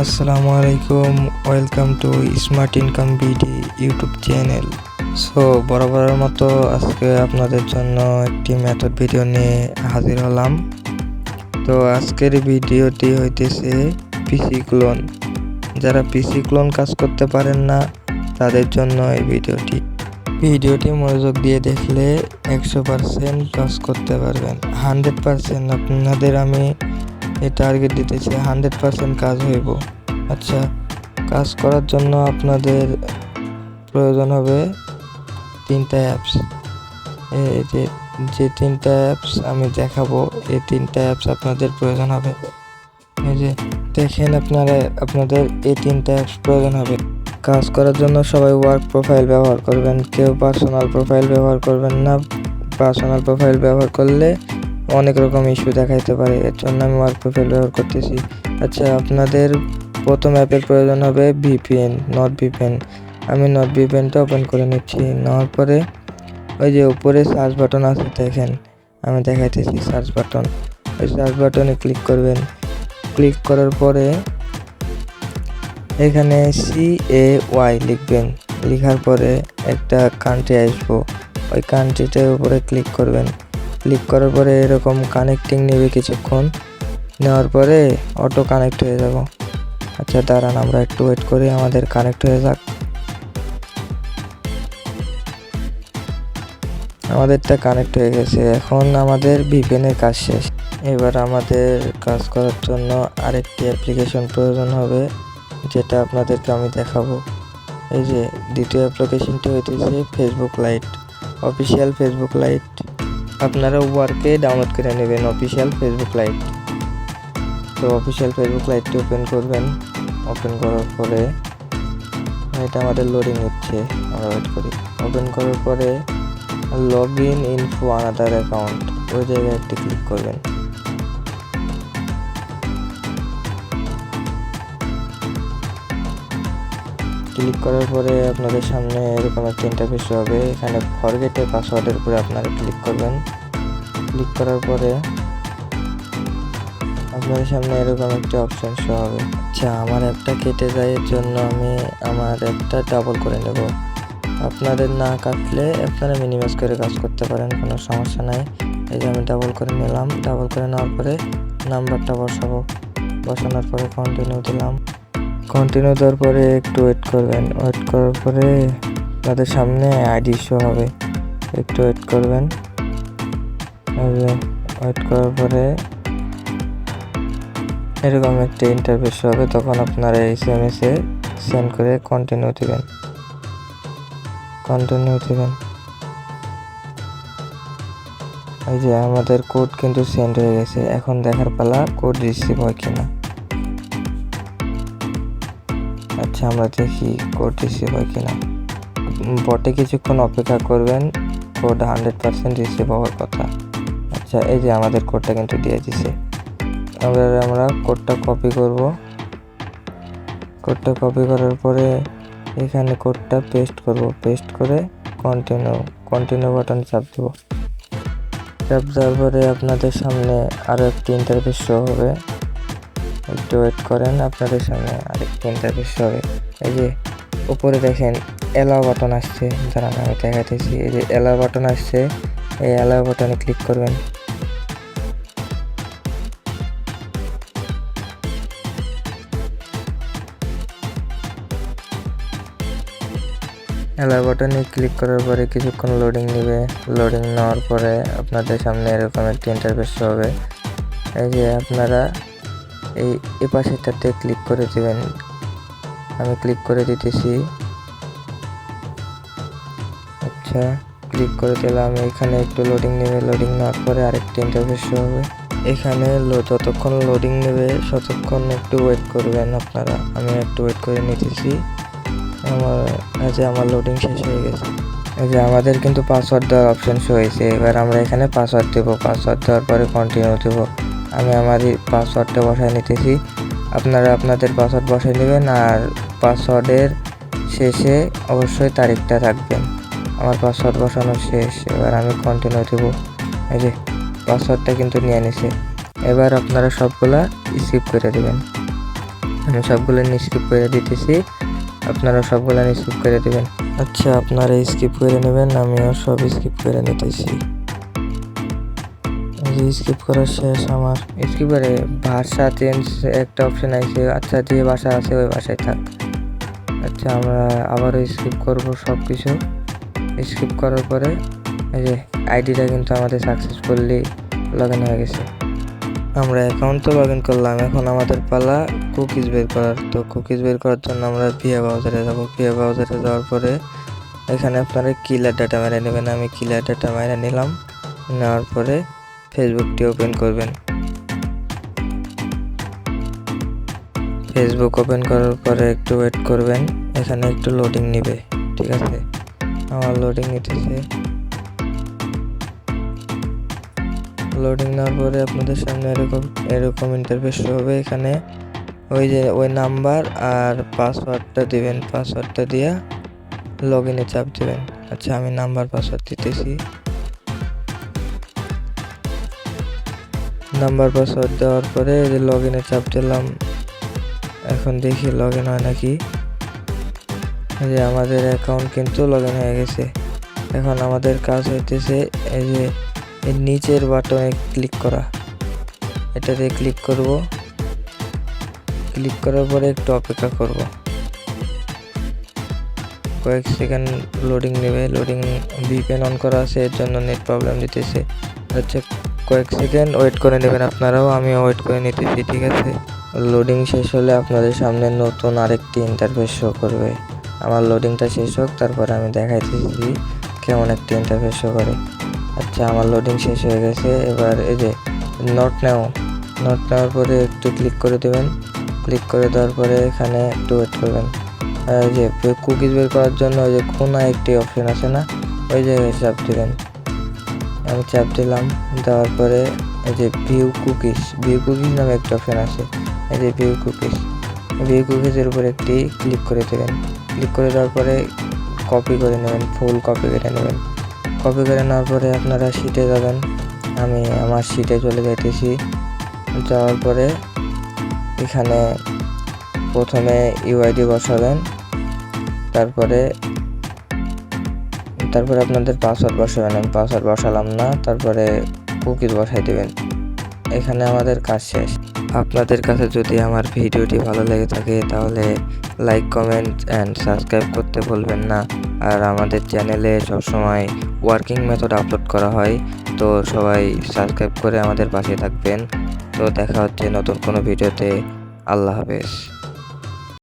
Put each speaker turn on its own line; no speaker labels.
আসসালামু আলাইকুম, welcome to smart income BD YouTube channel. So বরাবরের মতো আজকে আপনাদের জন্য একটি মেথড ভিডিও নিয়ে হাজির হলাম। তো আজকের ভিডিওটি হইতেছে পিসি ক্লোন। যারা পিসি ক্লোন কাজ করতে পারেন না তাদের জন্য এই ভিডিওটি মনোযোগ দিয়ে দেখলে 100% কাজ করতে পারবেন। 100% আপনাদের আমি এই টার্গেট দিতেছি, 100% কাজ হইব। আচ্ছা, কাজ করার জন্য আপনাদের প্রয়োজন হবে তিনটা অ্যাপস। এই যে তিনটা অ্যাপস আমি দেখাবো, এই তিনটা অ্যাপস আপনাদের প্রয়োজন হবে। এই যে দেখেন, আপনাদের এই তিনটা অ্যাপস প্রয়োজন হবে। কাজ করার জন্য সবাই ওয়ার্ক প্রোফাইল ব্যবহার করবেন, কেউ পার্সোনাল প্রোফাইল ব্যবহার করবেন না। পার্সোনাল প্রোফাইল ব্যবহার করলে অনেক রকম ইস্যু দেখাইতে পারে, এর জন্য আমি ওয়ার্ক প্রোফাইল ব্যবহার করতেছি। আচ্ছা, আপনাদের প্রথম অ্যাপের প্রয়োজন হবে ভিপিএন, নট ভিপিএন। আমি নট ভিপিএনটা ওপেন করে নিচ্ছি। নেওয়ার পরে ওই যে উপরে সার্চ বাটন আছে, দেখেন আমি দেখাইতেছি সার্চ বাটন। ওই সার্চ বাটনে ক্লিক করবেন। ক্লিক করার পরে এখানে CAY লিখবেন। লেখার পরে একটা কান্ট্রি আসবো, ওই কান্ট্রিটার উপরে ক্লিক করবেন। ক্লিক করার পরে এরকম কানেক্টিং নেবে কিছুক্ষণ, নেওয়ার পরে অটো কানেক্ট হয়ে যাব। আচ্ছা দাঁড়ান, আমরা একটু ওয়েট করি, আমাদের কানেক্ট হয়ে যাক। আমাদেরটা কানেক্ট হয়ে গেছে। এখন আমাদের ভিপিএনের কাজ শেষ। এবার আমাদের কাজ করার জন্য আরেকটি অ্যাপ্লিকেশন প্রয়োজন হবে, যেটা আপনাদেরকে আমি দেখাবো। এই যে দ্বিতীয় অ্যাপ্লিকেশনটি হইতেছে Facebook light, official Facebook light. আপনারা ওয়ার্কে ডাউনলোড করে নেবেন অফিসিয়াল ফেসবুক লাইট। তো অফিসিয়াল ফেসবুক লাইটটি ওপেন করবেন। ওপেন করার পরে এটা আমাদের লোডিং হচ্ছে, আমরা ওয়েট করি। ওপেন করার পরে log in info another account, ওই জায়গায় একটি ক্লিক করবেন। ক্লিক করার পরে আপনাদের সামনে এরকম একটা ইন্টারফেস হবে। এখানে ফরগেট এ পাসওয়ার্ডের উপরে আপনারা ক্লিক করবেন। ক্লিক করার পরে আপনাদের সামনে এরকম একটা অপশন শো হবে। আচ্ছা, আমার অ্যাপটা কেটে যায়, এর জন্য আমি আমার অ্যাপটা ডাবল করে নেব। আপনাদের না কাটলে আপনারা মিনিমাইজ করে কাজ করতে পারেন, কোনো সমস্যা নাই। এই যে আমি ডাবল করে নিলাম। ডাবল করে নেওয়ার পরে নাম্বারটা বসাবো। বসানোর পরে কন্টিনিউ দিলাম। কন্টিনিউ দেওয়ার পরে একটু ওয়েট করবেন। ওয়েট করার পরে আপনাদের সামনে আইডি শো হবে, একটু ওয়েট করবেন। ওয়েট করার পরে এরকম একটা ইন্টারফেস হবে, তখন আপনারা SMS এ সেন্ড করে কন্টিনিউ দিবেন। এই যে আমাদের কোড কিন্তু সেন্ড হয়ে গেছে। এখন দেখার পালা কোড রিসিভ হয় কিনা। আচ্ছা, আমরা দেখি কোড রিসিভ হয় কিনা। বটে কিছুক্ষণ অপেক্ষা করবেন, কোড 100% রিসিভ হওয়ার কথা। আচ্ছা, এই যে আমাদের কোডটা কিন্তু দিয়ে দিছে। আমরা কোডটা কপি করব। কোডটা কপি করার পরে এখানে কোডটা পেস্ট করব। পেস্ট করে কন্টিনিউ বাটন চাপ দেব। চাপ দেওয়ার পরে আপনাদের সামনে আরও একটি ইন্টারফেস শো হবে। একটু ওয়েট করেন, আপনাদের সামনে আরেকটি ইন্টারফেস শো হবে। এই যে উপরে দেখেন অ্যালাউ বাটন আসছে, দাঁড়ান আমি দেখাইতেছি। এই যে অ্যালাউ বাটন আসছে, এই অ্যালাউ বাটনে ক্লিক করবেন। অ্যালাউ বাটনে ক্লিক করার পরে কিছুক্ষণ লোডিং নেবে। লোডিং নেওয়ার পরে আপনাদের সামনে এরকম একটি ইন্টারফেস হবে। এই যে আপনারা এই পাশেরটাতে ক্লিক করে দেবেন। আমি ক্লিক করে দিতেছি। আচ্ছা, ক্লিক করে দিলাম। এখানে একটু লোডিং নেবে। লোডিং নেওয়ার পরে আরেকটি ইন্টারফেস হবে। এখানে যতক্ষণ লোডিং নেবে ততক্ষণ একটু ওয়েট করবেন আপনারা। আমি একটু ওয়েট করে নিতেছি। আমার লোডিং শেষ হয়ে গেছে। এই যে আমাদের কিন্তু পাসওয়ার্ড দেওয়ার অপশন শো হয়েছে। এবার আমরা এখানে পাসওয়ার্ড দেব। পাসওয়ার্ড দেওয়ার পরে কন্টিনিউ দেব। আমি আমার পাসওয়ার্ডটা বসায় নিতেছি। আপনারা আপনাদের পাসওয়ার্ড বসায় নেবেন, আর পাসওয়ার্ডের শেষে অবশ্যই তারিখটা রাখবেন। আমার পাসওয়ার্ড বসানো শেষ। এবার আমি কন্টিনিউ দেব। এই যে পাসওয়ার্ডটা কিন্তু নিয়ে নিছে। এবার আপনারা সবগুলা স্কিপ করে দেবেন। আমি সবগুলো স্কিপ করে দিতেছি, আপনারা সবগুলো স্কিপ করে দিবেন। আচ্ছা, আপনারা স্কিপ করে নেবেন, আমিও সব স্কিপ করে নিতেছি। স্কিপ করা শেষ আমার। স্কিপ করে ভাষা চেঞ্জ একটা অপশন আছে, আচ্ছা যে ভাষা আছে ওই ভাষায় থাক। আচ্ছা, আমরা আবারও স্কিপ করব সব কিছু। স্কিপ করার পরে এই যে আইডিটা কিন্তু আমাদের সাকসেসফুলি লগ ইন হয়ে গেছে। আমরা অ্যাকাউন্ট তো লগ ইন করলাম, এখন আমাদের পালা কুকিজ বের করার। তো কুকিজ বের করার জন্য আমরা ভিএ ব্রাউজারে যাব। ভিএ ব্রাউজারে যাওয়ার পরে এখানে আপনারা কিলার ডাটা মেরে নেবেন। আমি কিলার ডাটা মেরে নিলাম। নেওয়ার পরে ফেসবুকটি ওপেন করবেন। ফেসবুক ওপেন করার পরে একটু ওয়েট করবেন, এখানে একটু লোডিং নেবে। ঠিক আছে, আমার লোডিং নিতেছে। লোডিং নেওয়ার পরে আপনাদের সামনে এরকম ইন্টারফেস হবে। এখানে ওই নাম্বার আর পাসওয়ার্ডটা দিবেন। পাসওয়ার্ডটা দিয়া লগ ইনে চাপ দিবেন। আচ্ছা, আমি নাম্বার পাসওয়ার্ড দিতেছি। নাম্বার পাসওয়ার্ড দেওয়ার পরে লগ ইনে চাপ দিলাম। এখন দেখি লগ ইন হয় নাকি। যে আমাদের অ্যাকাউন্ট কিন্তু লগ ইন হয়ে গেছে। এখন আমাদের কাজ হইতেছে এই যে এর নিচের বাটনে ক্লিক করা। এটাতে ক্লিক করব। ক্লিক করার পরে একটু অপেক্ষা করব, কয়েক সেকেন্ড লোডিং নেবে। লোডিং ভিপিএন অন করা আছে, এর জন্য নেট প্রবলেম দিতেছে। আচ্ছা, কয়েক সেকেন্ড ওয়েট করে নেবেন আপনারাও, আমিও ওয়েট করে নিতেছি। ঠিক আছে, লোডিং শেষ হলে আপনাদের সামনে নতুন আরেকটি ইন্টারফেস শো করবে। আমার লোডিংটা শেষ হোক, তারপরে আমি দেখাইতেছি কেমন একটি ইন্টারফেস শো করে। আচ্ছা, আমার লোডিং শেষ হয়ে গেছে। এবার এই যে নোট নেওয়ার পরে একটু ক্লিক করে দেবেন। ক্লিক করে দেওয়ার পরে এখানে একটু ওয়েট করবেন। এই যে কুকিজ বের করার জন্য ওই যে কোনায় একটি অপশন আছে না, ওই জায়গায় চাপ দিবেন। আমি চাপ দিলাম। দেওয়ার পরে এই যে ভিউ কুকিজ নামে একটা অপশন আছে। এই যে ভিউ কুকিজের উপর একটি ক্লিক করে দেবেন। ক্লিক করে দেওয়ার পরে কপি করে নেবেন, ফুল কপি করে নেবেন। কপি করে নেওয়ার পরে আপনারা শিটে যাবেন। আমি আমার শিটে চলে যাইতেছি। যাওয়ার পরে এখানে প্রথমে ইউআইডি বসাবেন, তারপরে আপনাদের পাসওয়ার্ড বসাবেন। আমি পাসওয়ার্ড বসালাম না, তারপরে কুকিজ বসাই দেবেন। এখানে আমাদের কাজ শেষ। আপনাদের কাছে যদি আমার ভিডিওটি ভালো লেগে থাকে তাহলে লাইক, কমেন্ট অ্যান্ড সাবস্ক্রাইব করতে ভুলবেন না। আর আমাদের চ্যানেলে সবসময় ওয়ার্কিং মেথড আপলোড করা হয়, তো সবাই সাবস্ক্রাইব করে আমাদের পাশে থাকবেন। তো দেখা হচ্ছে নতুন কোনো ভিডিওতে। আল্লাহ হাফেজ।